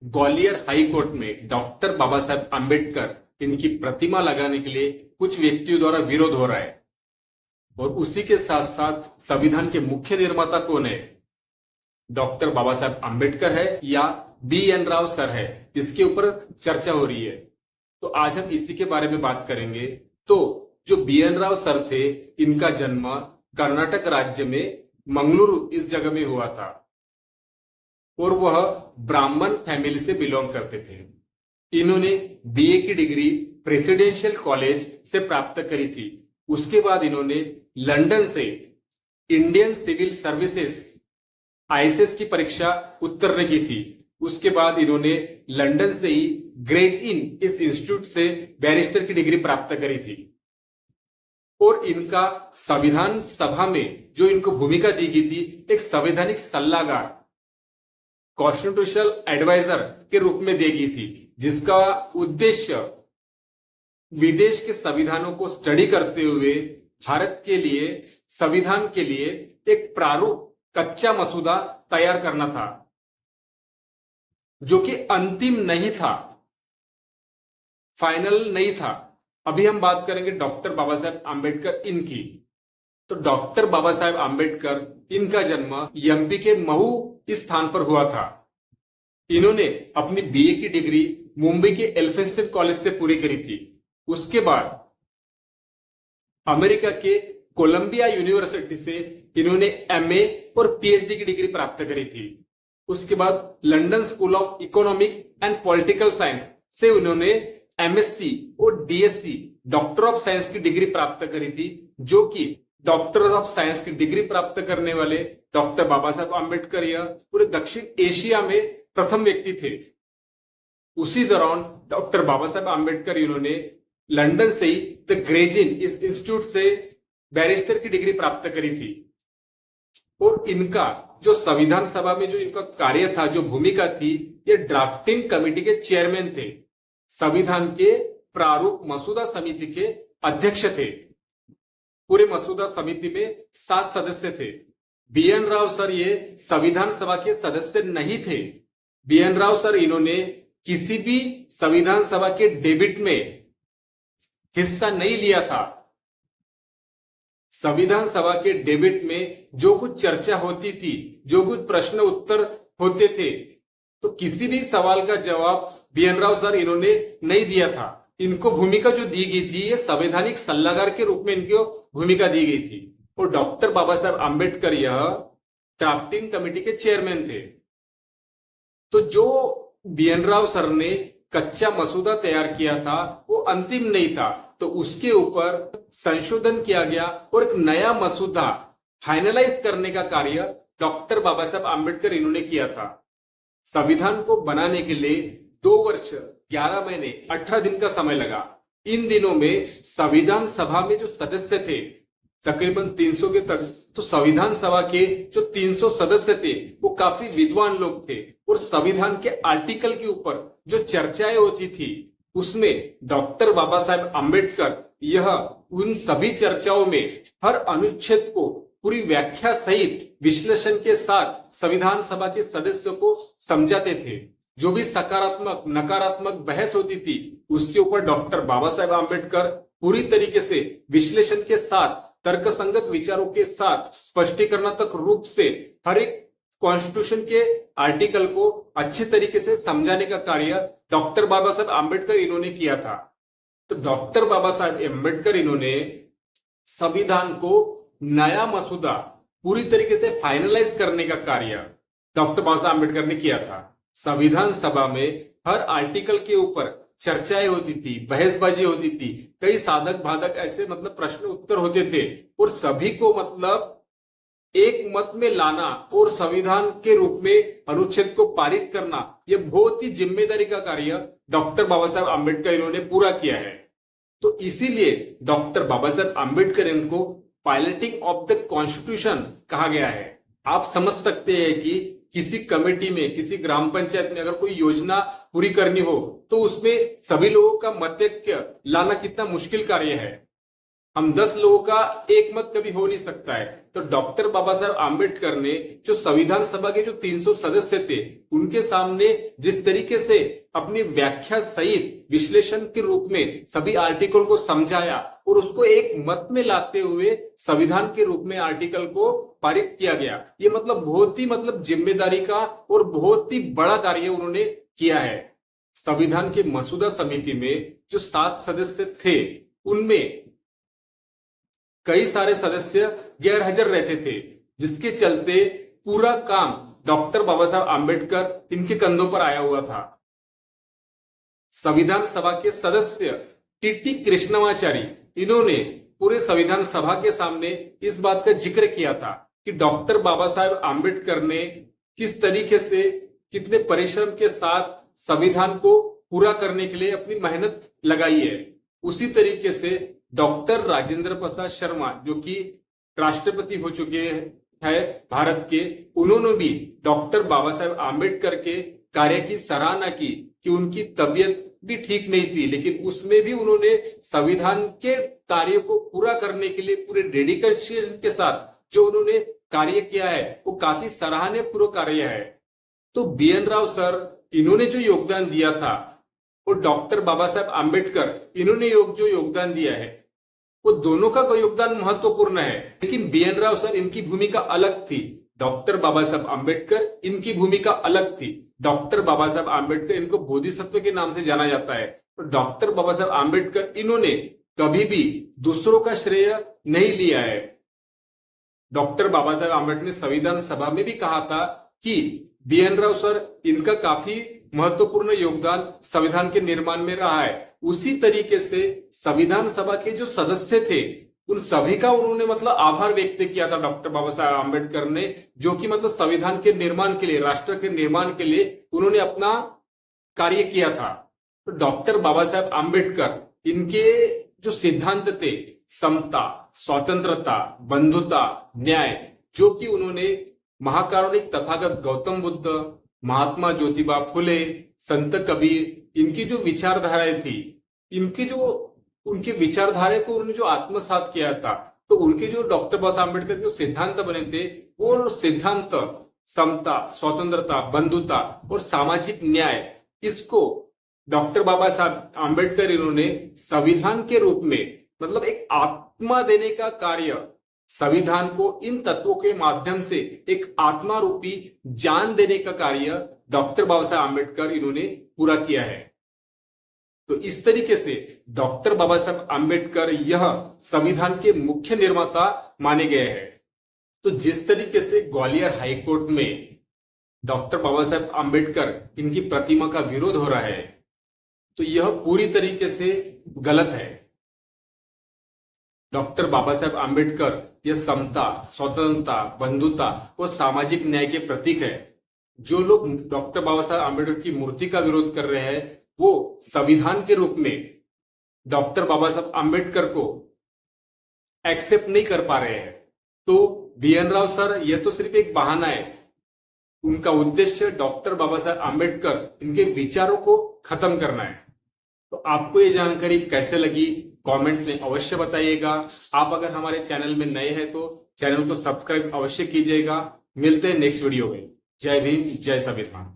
Gwalior high court में doctor Baba Saheb Ambedkar इनकी प्रतिमा लगाने के लिए कुछ व्यक्तियों द्वारा विरोध हो रहा है। और उसी के साथ साथ संविधान के मुख्य निर्माता कौन है, डॉक्टर बाबा साहेब आम्बेडकर है या बी एन राव सर है, इसके ऊपर चर्चा हो रही है। तो आज हम इसी के बारे में बात करेंगे। तो जो बी एन राव सर थे, इनका जन्म कर्नाटक राज्य में मंगलुरु इस जगह में हुआ था और वह ब्राह्मण फैमिली से बिलोंग करते थे। इन्होंने बीए की डिग्री प्रेसिडेंशियल कॉलेज से प्राप्त करी थी। उसके बाद इन्होंने लंदन से इंडियन सिविल सर्विसेज आईएसएस की परीक्षा उत्तीर्ण की थी। उसके बाद इन्होंने लंदन से ही ग्रेज इन इस इंस्टीट्यूट से बैरिस्टर की डिग्री प्राप्त करी थी। और इनका संविधान सभा में जो इनको भूमिका दी गई थी, एक संवैधानिक सलाहकार कॉन्स्टिट्यूशनल एडवाइजर के रूप में दी गई थी, जिसका उद्देश्य विदेश के संविधानों को स्टडी करते हुए भारत के लिए संविधान के लिए एक प्रारूप कच्चा मसूदा तैयार करना था, जो कि अंतिम नहीं था, फाइनल नहीं था। अभी हम बात करेंगे डॉक्टर बाबा साहेब आम्बेडकर इनकी। तो डॉक्टर बाबा साहेब आम्बेडकर इनका जन्म एमपी के महू इस स्थान पर हुआ था। इन्होंने अपनी बीए की डिग्री मुंबई के एल्फिंस्टन कॉलेज से पूरी करी थी। उसके बाद अमेरिका के कोलंबिया यूनिवर्सिटी से इन्होंने एमए और पीएचडी की डिग्री प्राप्त करी थी। उसके बाद London school of economic and political science से उन्होंने एमएससी और डीएससी डॉक्टर ऑफ साइंस की डिग्री प्राप्त करी थी, जो कि डॉक्टर ऑफ साइंस की डिग्री प्राप्त करने वाले डॉक्टर बाबा साहेब आम्बेडकर यह पूरे दक्षिण एशिया में प्रथम व्यक्ति थे। उसी दौरान डॉक्टर बाबा साहेब आम्बेडकर इन्होंने लंदन से ही द ग्रेजिन इस इंस्टीट्यूट से बैरिस्टर की डिग्री प्राप्त करी थी। और इनका जो संविधान सभा में जो इनका कार्य था, जो भूमिका थी, ये ड्राफ्टिंग कमेटी के चेयरमैन थे। संविधान के प्रारूप मसूदा समिति के अध्यक्ष थे। पूरे मसूदा समिति में 7 सदस्य थे। बी एन राव सर ये संविधान सभा के सदस्य नहीं थे। बी एन राव सर इन्होंने किसी भी संविधान सभा के डेबिट में हिस्सा नहीं लिया था। संविधान सभा के डेबिट में जो कुछ चर्चा होती थी, जो कुछ प्रश्न उत्तर होते थे, तो किसी भी सवाल का जवाब बी एन राव सर इन्होंने नहीं दिया था। इनको भूमिका जो दी गई थी, ये संवैधानिक सलाहकार के रूप में इनको भूमिका दी गई थी। और डॉक्टर बाबा साहेब आम्बेडकर यह ड्राफ्टिंग कमेटी के चेयरमैन थे। तो जो बी एन राव सर ने कच्चा मसूदा तैयार किया था, वो अंतिम नहीं था, तो उसके ऊपर संशोधन किया गया और एक नया मसूदा फाइनलाइज करने का कार्य डॉक्टर बाबा साहेब आम्बेडकर इन्होंने किया था। संविधान को बनाने के लिए 2 वर्ष 11 महीने 18 दिन का समय लगा। इन दिनों में संविधान सभा में जो सदस्य थे तकरीबन 300 के तक, तो संविधान सभा के जो 300 सदस्य थे वो काफी विद्वान लोग थे। और संविधान के आर्टिकल के ऊपर जो चर्चाएं होती थी, उसमें डॉक्टर बाबा साहेब आम्बेडकर यह उन सभी चर्चाओं में हर अनुच्छेद को पूरी व्याख्या सहित विश्लेषण के साथ संविधान सभा के सदस्यों को समझाते थे। जो भी सकारात्मक नकारात्मक बहस होती थी, उसके ऊपर डॉक्टर बाबा साहेब आम्बेडकर पूरी तरीके से विश्लेषण के साथ, तर्कसंगत विचारों के साथ, स्पष्टीकरणात्मक रूप से हर एक कॉन्स्टिट्यूशन के आर्टिकल को अच्छे तरीके से समझाने का कार्य डॉक्टर बाबा साहेब आम्बेडकर इन्होंने किया था। तो डॉक्टर बाबा साहेब आम्बेडकर इन्होंने संविधान को नया मसूदा पूरी तरीके से फाइनलाइज करने का कार्य डॉक्टर बाबा साहेब आम्बेडकर ने किया था। संविधान सभा में हर आर्टिकल के ऊपर चर्चाएं होती थी, बहसबाजी होती थी, कई साधक बाधक ऐसे प्रश्न उत्तर होते थे, और सभी को एक मत में लाना और संविधान के रूप में अनुच्छेद को पारित करना, यह बहुत ही जिम्मेदारी का कार्य डॉक्टर बाबा साहेब आम्बेडकर इन्होंने पूरा किया है। तो इसीलिए डॉक्टर बाबा साहेब आम्बेडकर इनको पायलटिंग ऑफ द कॉन्स्टिट्यूशन कहा गया है। आप समझ सकते हैं कि किसी कमेटी में, किसी ग्राम पंचायत में अगर कोई योजना पूरी करनी हो, तो उसमें सभी लोगों का मतैक्य लाना कितना मुश्किल कार्य है। हम 10 लोगों का एक मत कभी हो नहीं सकता है। तो डॉक्टर बाबा साहब आम्बेडकर ने जो संविधान सभा के जो 300 सदस्य थे उनके सामने जिस तरीके से अपनी व्याख्या सहित विश्लेषण के रूप में सभी आर्टिकल को समझाया और उसको एक मत में लाते हुए संविधान के रूप में आर्टिकल को पारित किया गया, ये बहुत ही जिम्मेदारी का और बहुत ही बड़ा कार्य उन्होंने किया है। संविधान के मसौदा समिति में जो 7 सदस्य थे उनमें कई सारे सदस्य गैर हाजिर रहते थे, जिसके चलते पूरा काम डॉक्टर बाबा साहब आम्बेडकर इनके कंधों पर आया हुआ था। संविधान सभा के सदस्य टीटी कृष्णमाचारी, इन्होंने पूरे संविधान सभा के सामने इस बात का जिक्र किया था कि डॉक्टर बाबा साहब आम्बेडकर ने किस तरीके से कितने परिश्रम के साथ संविधान को पूरा करने के लिए अपनी मेहनत लगाई है। उसी तरीके से डॉक्टर राजेंद्र प्रसाद शर्मा, जो कि राष्ट्रपति हो चुके हैं भारत के, उन्होंने भी डॉक्टर बाबा साहब आम्बेडकर के कार्य की सराहना की कि उनकी तबीयत भी ठीक नहीं थी, लेकिन उसमें भी उन्होंने संविधान के कार्य को पूरा करने के लिए पूरे डेडिकेशन के साथ जो उन्होंने कार्य किया है वो काफी सराहनीय पूर्ण कार्य है। तो BN राव सर, इन्होंने जो योगदान दिया था और डॉक्टर बाबा साहब आम्बेडकर इन्होंने जो योगदान दिया है वो दोनों का योगदान महत्वपूर्ण है, लेकिन BN राव सर इनकी भूमिका अलग थी, डॉक्टर बाबा साहब आम्बेडकर इनकी भूमिका अलग थी। डॉक्टर बाबा साहब आम्बेडकर, इनको बोधिसत्व के नाम से जाना जाता है। तो डॉक्टर बाबा साहब आम्बेडकर इन्होंने कभी भी दूसरों का श्रेय नहीं लिया है। डॉक्टर बाबा साहब आम्बेडकर ने संविधान सभा में भी कहा था कि BN राव सर, इनका काफी महत्वपूर्ण योगदान संविधान के निर्माण में रहा है। उसी तरीके से संविधान सभा के जो सदस्य थे उन सभी का उन्होंने आभार व्यक्त किया था डॉक्टर बाबा साहब आम्बेडकर ने, जो कि संविधान के निर्माण के लिए, राष्ट्र के निर्माण के लिए उन्होंने अपना कार्य किया था। तो डॉक्टर बाबा साहब आम्बेडकर, इनके जो सिद्धांत थे, समता, स्वतंत्रता, बंधुता, न्याय, जो कि उन्होंने महाकारुणिक तथागत गौतम बुद्ध, महात्मा ज्योतिबा फुले, संत कबीर, इनकी जो विचारधाराएं थी, उनकी विचारधारा को उन्होंने जो आत्मसात किया था, तो उनके जो डॉक्टर बाबा साहब आम्बेडकर के जो सिद्धांत बने थे वो सिद्धांत समता, स्वतंत्रता, बंधुता और सामाजिक न्याय, इसको डॉक्टर बाबा साहब आम्बेडकर इन्होंने संविधान के रूप में एक आत्मा देने का कार्य, संविधान को इन तत्वों के माध्यम से एक आत्मा रूपी जान देने का कार्य डॉक्टर बाबा साहब आम्बेडकर इन्होंने पूरा किया है। तो इस तरीके से डॉक्टर बाबा साहब आम्बेडकर यह संविधान के मुख्य निर्माता माने गए हैं। तो जिस तरीके से ग्वालियर हाईकोर्ट में डॉक्टर बाबा साहब आम्बेडकर इनकी प्रतिमा का विरोध हो रहा है, तो यह पूरी तरीके से गलत है। डॉक्टर बाबा साहब आम्बेडकर यह समता, स्वतंत्रता, बंधुता और सामाजिक न्याय के प्रतीक है। जो लोग डॉक्टर बाबा साहब आम्बेडकर की मूर्ति का विरोध कर रहे हैं वो संविधान के रूप में डॉक्टर बाबा साहब आम्बेडकर को एक्सेप्ट नहीं कर पा रहे हैं। तो BN राव सर, यह तो सिर्फ एक बहाना है। उनका उद्देश्य डॉक्टर बाबा साहब आम्बेडकर, इनके विचारों को खत्म करना है। तो आपको ये जानकारी कैसे लगी कमेंट्स में अवश्य बताइएगा। आप अगर हमारे चैनल में नए हैं तो चैनल को सब्सक्राइब अवश्य कीजिएगा। मिलते हैं नेक्स्ट वीडियो में। जय भीम, जय संविधान।